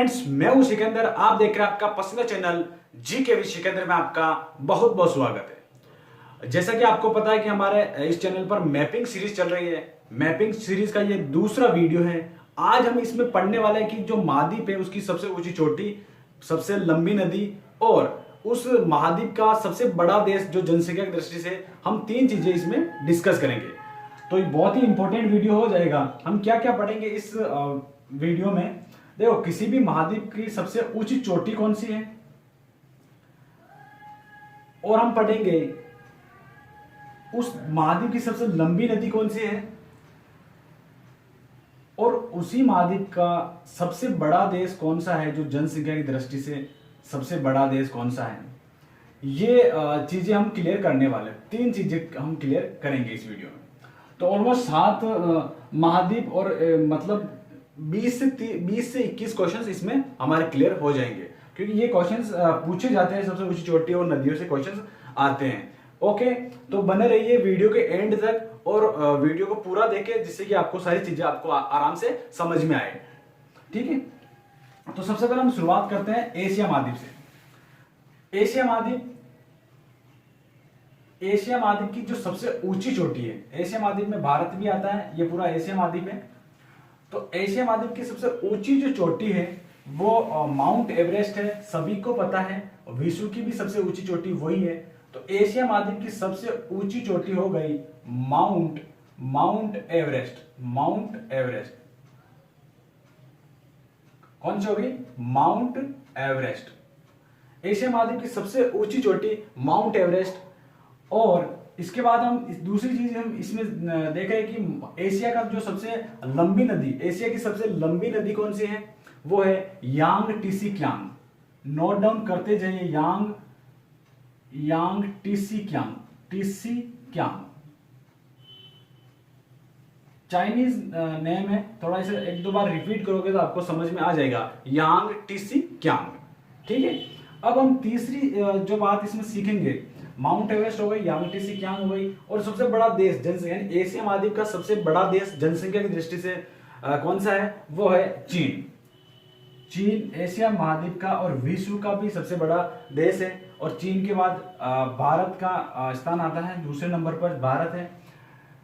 Friends, मैं हूं सिकंदर। आप देख रहे हैं आपका पसंदीदा चैनल जीके विद सिकंदर में आपका बहुत बहुत स्वागत है। जैसा कि आपको पता है कि हमारे इस चैनल पर मैपिंग सीरीज चल रही है। मैपिंग सीरीज का ये दूसरा वीडियो है। आज हम इसमें पढ़ने वाले हैं कि जो महाद्वीप है उसकी सबसे ऊंची चोटी, सबसे लंबी नदी और उस महाद्वीप का सबसे बड़ा देश जो जनसंख्या की दृष्टि से, हम तीन चीजें इसमें डिस्कस करेंगे। तो ये बहुत ही इंपॉर्टेंट वीडियो हो जाएगा। हम क्या क्या पढ़ेंगे इस वीडियो में। देखो, किसी भी महाद्वीप की सबसे ऊंची चोटी कौन सी है, और हम पढ़ेंगे उस महाद्वीप की सबसे लंबी नदी कौन सी है, और उसी महाद्वीप का सबसे बड़ा देश कौन सा है जो जनसंख्या की दृष्टि से सबसे बड़ा देश कौन सा है। ये चीजें हम क्लियर करने वाले हैं। तीन चीजें हम क्लियर करेंगे इस वीडियो में। तो ऑलमोस्ट 7 महाद्वीप और मतलब 20 से 21 क्वेश्चंस इसमें हमारे क्लियर हो जाएंगे, क्योंकि ये क्वेश्चंस पूछे जाते हैं। सबसे ऊंची चोटी और नदियों से क्वेश्चंस आते हैं। ओके, तो बने रहिए वीडियो के एंड तक और वीडियो को पूरा देखें, जिससे कि आपको सारी चीजें आपको आराम से समझ में आए। ठीक है, तो सबसे पहले हम शुरुआत करते हैं एशिया महाद्वीप से। एशिया महाद्वीप की जो सबसे ऊंची चोटी है, एशिया महाद्वीप में भारत भी आता है, ये पूरा एशिया महाद्वीप है। तो एशिया महाद्वीप की सबसे ऊंची जो चोटी है वो माउंट एवरेस्ट है, सभी को पता है। विश्व की भी सबसे ऊंची चोटी वही है। तो एशिया महाद्वीप की सबसे ऊंची चोटी हो गई माउंट एवरेस्ट। कौन सी होगी? Mount Everest. एशिया महाद्वीप की सबसे ऊंची चोटी माउंट एवरेस्ट। और इसके बाद हम दूसरी चीज हम इसमें देख रहे हैं कि एशिया का जो सबसे लंबी नदी, एशिया की सबसे लंबी नदी कौन सी है? वो है यांग टीसी क्यांग। नोट डाउन करते जाइए, यांग टीसी क्यांग। चाइनीज नेम है, थोड़ा इसे एक दो बार रिपीट करोगे तो आपको समझ में आ जाएगा, यांग टीसी क्यांग। ठीक है, अब हम तीसरी जो बात इसमें सीखेंगे, माउंट एवरेस्ट हो गई, यांग टीसी क्यांग हो गई, और सबसे बड़ा देश जनसंख्या, एशिया महाद्वीप का सबसे बड़ा देश जनसंख्या की दृष्टि से कौन सा है? वो है चीन। एशिया महाद्वीप का और विश्व का भी सबसे बड़ा देश है। और चीन के बाद भारत का स्थान आता है, दूसरे नंबर पर भारत है।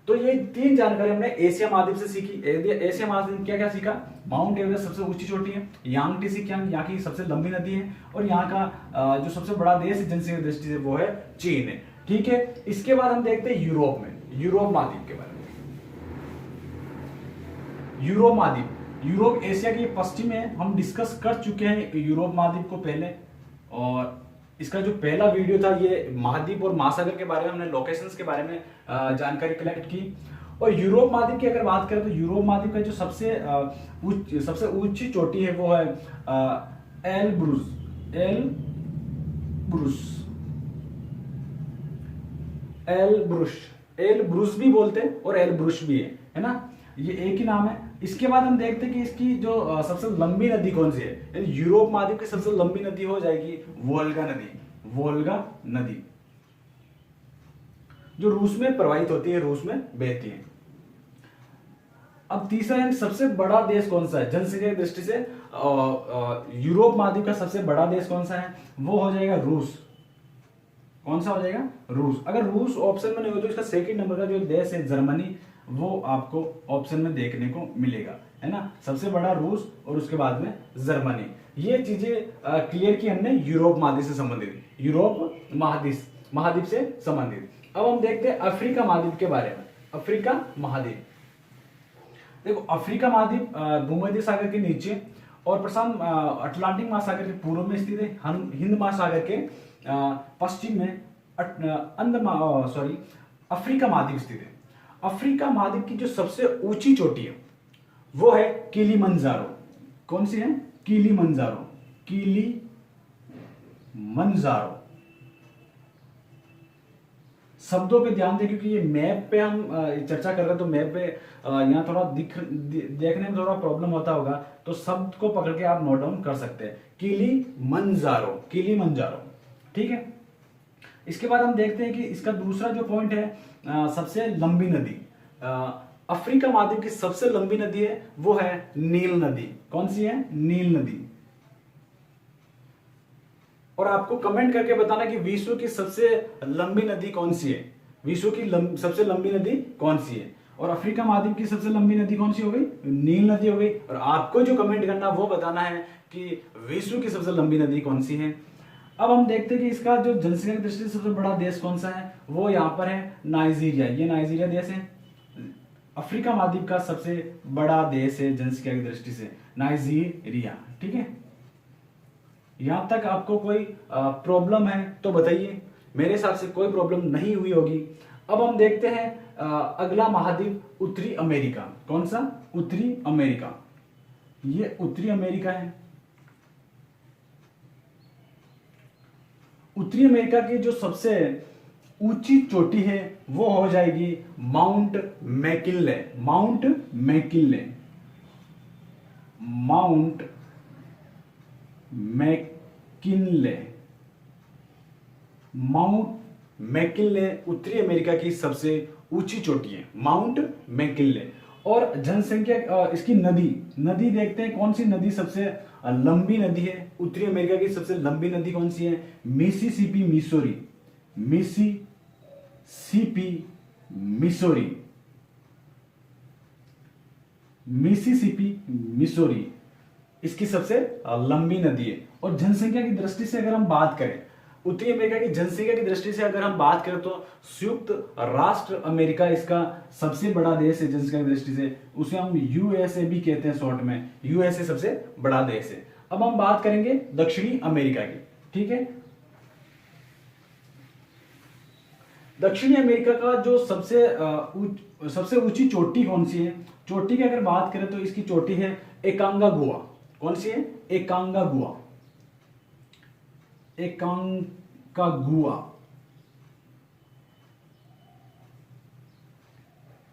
तो ये तीन जानकारी हमने एशिया महाद्वीप से सीखी। एशिया महाद्वीप क्या क्या सीखा? माउंट एवरेस्ट सबसे ऊंची चोटी है, यांग टीसी क्यांग यहाँ की सबसे लंबी नदी है, और यहाँ का जो सबसे बड़ा देश है जनसंख्या की दृष्टि से वो है चीन है। ठीक है, इसके बाद हम देखते हैं यूरोप महाद्वीप के बारे में। यूरोप महाद्वीप, यूरोप एशिया के पश्चिम में हम डिस्कस कर चुके हैं यूरोप महाद्वीप को पहले। और इसका जो पहला वीडियो था ये महाद्वीप और महासागर के बारे में, हमने लोकेशंस के बारे में जानकारी कलेक्ट की। और यूरोप महाद्वीप की अगर बात करें तो यूरोप महाद्वीप का जो सबसे ऊंची चोटी है वो है एलब्रुस भी बोलते हैं और एलब्रुस भी है ना, ये एक ही नाम है। इसके बाद हम देखते हैं कि इसकी जो सबसे लंबी नदी कौन सी है। यूरोप महाद्वीप की सबसे लंबी नदी हो जाएगी वोल्गा नदी, जो रूस में प्रवाहित होती है, रूस में बहती है। अब तीसरा है, सबसे बड़ा देश कौन सा है जनसंख्या की दृष्टि से? यूरोप महाद्वीप का सबसे बड़ा देश कौन सा है? वो हो जाएगा रूस। कौन सा हो जाएगा? रूस। अगर रूस ऑप्शन में नहीं हो तो इसका सेकंड नंबर का जो देश है जर्मनी, वो आपको ऑप्शन में देखने को मिलेगा, है ना। सबसे बड़ा रूस और उसके बाद में जर्मनी। ये चीजें क्लियर की हमने यूरोप महाद्वीप से संबंधित, यूरोप महाद्वीप से संबंधित। अब हम देखते हैं अफ्रीका महाद्वीप के बारे में। अफ्रीका महाद्वीप, देखो अफ्रीका महाद्वीप भूमध्य सागर के नीचे और प्रशांत अटलांटिक महासागर के पूर्व में स्थित है। हिंद महासागर के पश्चिम में अफ्रीका महाद्वीप स्थित है। अफ्रीका महाद्वीप की जो सबसे ऊंची चोटी है वो है किलिमंजारो। कौन सी है? किलिमंजारो। शब्दों पे ध्यान दें, क्योंकि ये मैप पे हम चर्चा कर रहे हैं, तो मैप पे यहाँ थोड़ा देखने में थोड़ा प्रॉब्लम होता होगा, तो शब्द को पकड़ के आप नोट डाउन कर सकते हैं। किलिमंजारो। ठीक है, इसके बाद हम देखते हैं कि इसका दूसरा जो पॉइंट है, सबसे लंबी नदी। अफ्रीका महाद्वीप की सबसे लंबी नदी है वो है नील नदी। कौन सी है? नील नदी। और आपको कमेंट करके बताना कि विश्व की सबसे लंबी नदी कौन सी है, विश्व की सबसे लंबी नदी कौन सी है। और अफ्रीका महाद्वीप की सबसे लंबी नदी कौन सी हो गई, नील नदी हो गई। और आपको जो कमेंट करना वो बताना है कि विश्व की सबसे लंबी नदी कौन सी है। अब हम देखते हैं कि इसका जो जनसंख्या की दृष्टि से सबसे बड़ा देश कौन सा है, वो यहाँ पर है नाइजीरिया। ये नाइजीरिया देश है, अफ्रीका महाद्वीप का सबसे बड़ा देश है जनसंख्या की दृष्टि से, नाइजीरिया। ठीक है, यहां तक आपको कोई प्रॉब्लम है तो बताइए, मेरे हिसाब से कोई प्रॉब्लम नहीं हुई होगी। अब हम देखते हैं अगला महाद्वीप उत्तरी अमेरिका। कौन सा, उत्तरी अमेरिका। ये उत्तरी अमेरिका है। उत्तरी अमेरिका की जो सबसे ऊंची चोटी है वो हो जाएगी mount McKinley. Mount McKinley, mount McKinley, mount McKinley उत्तरी अमेरिका की सबसे ऊंची चोटी है, माउंट मैकिनले। और जनसंख्या इसकी नदी देखते हैं, कौन सी नदी सबसे लंबी नदी है। उत्तरी अमेरिका की सबसे लंबी नदी कौन सी है, Mississippi Missouri. Mississippi Missouri, Mississippi Missouri इसकी सबसे लंबी नदी है। और जनसंख्या की दृष्टि से अगर हम बात करें, उत्तरी अमेरिका की जनसंख्या की दृष्टि से अगर हम बात करें तो संयुक्त राष्ट्र अमेरिका इसका सबसे बड़ा देश है जनसंख्या की दृष्टि से। उसे हम यूएसए भी कहते हैं शॉर्ट में, यूएसए सबसे बड़ा देश है। अब हम बात करेंगे दक्षिणी अमेरिका की। ठीक है, दक्षिणी अमेरिका का जो सबसे ऊंची चोटी कौन सी है, चोटी की अगर बात करें तो इसकी चोटी है एकांगागुआ। कौन सी है, एकांगागुआ। एकांकागुआ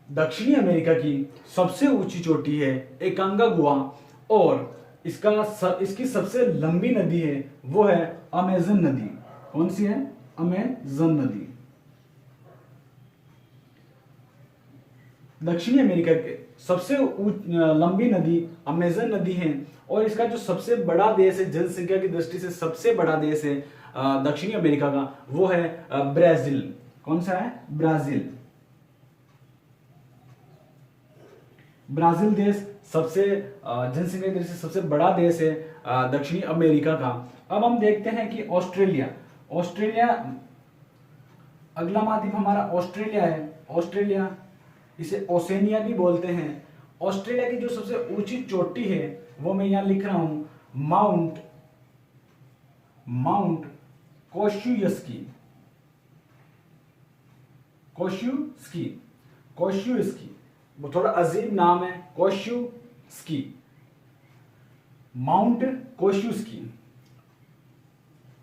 दक्षिणी अमेरिका की सबसे ऊंची चोटी है एकांगागुआ। और इसकी सबसे लंबी नदी है वो है अमेजन नदी। कौन सी है, अमेजन नदी। दक्षिणी अमेरिका के सबसे लंबी नदी अमेजन नदी है। और इसका जो सबसे बड़ा देश है जनसंख्या की दृष्टि से सबसे बड़ा देश है दक्षिणी अमेरिका का, वो है ब्राजील। कौन सा है, ब्राजील। ब्राजील देश सबसे जनसंख्या की दृष्टि से सबसे बड़ा देश है दक्षिणी अमेरिका का। अब हम देखते हैं कि ऑस्ट्रेलिया, अगला महाद्वीप हमारा ऑस्ट्रेलिया है। ऑस्ट्रेलिया, इसे ओसेनिया भी बोलते हैं। ऑस्ट्रेलिया की जो सबसे ऊंची चोटी है वो मैं यहां लिख रहा हूं, माउंट कोशुस्की। कोशुस्की वो थोड़ा अजीब नाम है, कोशुस्की, माउंट कोशुस्की।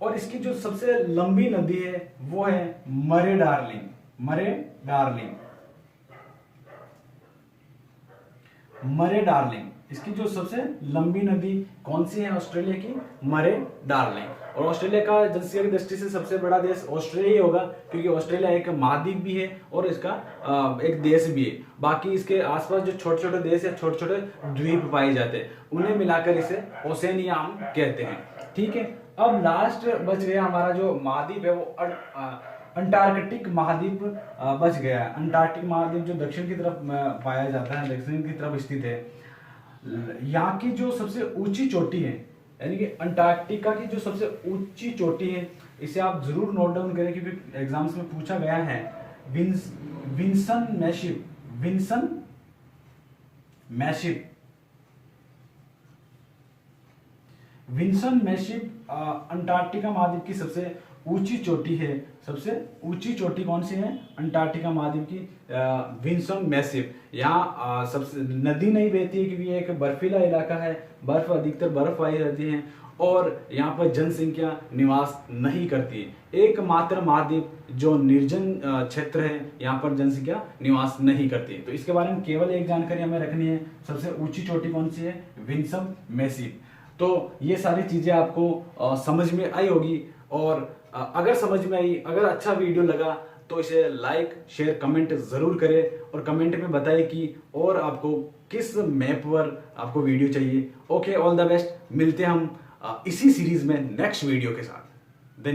और इसकी जो सबसे लंबी नदी है वो है मरे डार्लिंग। इसकी जो सबसे लंबी नदी कौन सी है ऑस्ट्रेलिया की, मरे डार्लिंग। और ऑस्ट्रेलिया का जनसंख्या की दृष्टि से सबसे बड़ा देश ऑस्ट्रेलिया ही होगा, क्योंकि ऑस्ट्रेलिया एक महाद्वीप भी है और इसका एक देश भी है। बाकी इसके आसपास जो छोटे छोटे देश या छोटे छोटे द्वीप पाए जाते हैं उन्हें मिलाकर इसे ओसेनिया हम कहते हैं। ठीक है, अब लास्ट बच गया हमारा जो महाद्वीप है वो अंटार्कटिक महाद्वीप बच गया है। अंटार्कटिक महाद्वीप जो दक्षिण की तरफ पाया जाता है, दक्षिण की तरफ स्थित है। यहाँ की जो सबसे ऊंची चोटी है, यानी कि अंटार्कटिका की जो सबसे ऊंची चोटी है, इसे आप जरूर नोट डाउन करें क्योंकि एग्जाम्स में पूछा गया है। विंसन मैशिप अंटार्कटिका महाद्वीप की सबसे ऊंची चोटी है। सबसे ऊंची चोटी कौन सी है, अंटार्कटिका महाद्वीप की विंसन मैसिव। यहाँ सबसे नदी नहीं बहती है क्योंकि ये एक बर्फीला इलाका है, बर्फ अधिकतर बर्फ पाई रहती है और यहाँ पर जनसंख्या निवास नहीं करती है। एकमात्र महाद्वीप जो निर्जन क्षेत्र है, यहाँ पर जनसंख्या निवास नहीं करती है। तो इसके बारे में केवल एक जानकारी हमें रखनी है, सबसे ऊंची चोटी कौन सी है, विंसन मैसिव। तो ये सारी चीजें आपको समझ में आई होगी। और अगर समझ में आई, अगर अच्छा वीडियो लगा तो इसे लाइक शेयर कमेंट जरूर करें और कमेंट में बताएं कि और आपको किस मैप पर आपको वीडियो चाहिए। Okay, all the best. मिलते हैं हम इसी सीरीज में नेक्स्ट वीडियो के साथ। धन्यवाद।